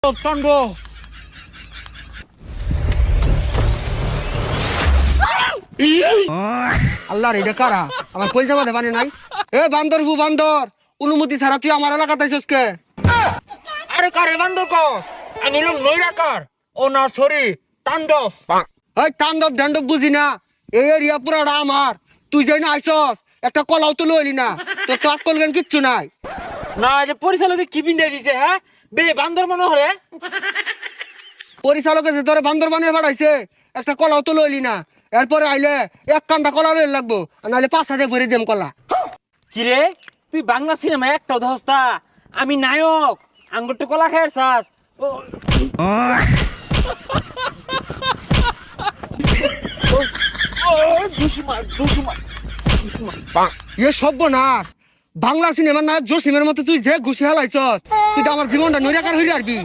তাণ্ডব আল্লাহর এটা কারা আমার কলজা মাঝে পানি নাই এ বান্দর হু বান্দর অনুমতি ছাড়া তুই আমার এলাকাতে আইছস কে আরে কারে বান্দর ক আমি লোক নৈরাকার ও না সরি তাণ্ডব এই তাণ্ডব ডান্ডব বুঝি না এই এরিয়া পুরাটা আমার তুই যাই না আইছস একটা কলাও তো লইলি না তোর তো আকল জ্ঞান কিচ্ছু নাই না এটা পরিচালকে কি বিন্দা দিছে হ্যাঁ বে বান্দর মনে হরে পরিচালকে যে তোর বান্দর বানিয়ে পাঠাইছে একটা কলাও তো লইলি না এরপরে আইলে এক কান্দা কলা লইল লাগবো আর নাহলে 5,000 ভরে দেম কলা কি রে তুই বাংলা সিনেমা একটা ধস্তা আমি নায়ক আঙ্গুরটা কলা খায় চাস এ সর্বনাশ বাংলা সিনেমার নায়ক জসিমের মতো তুই যে ঘুষি হালাইছস তুই তো আমার জীবনটা নৈরাকার হইলে আরবি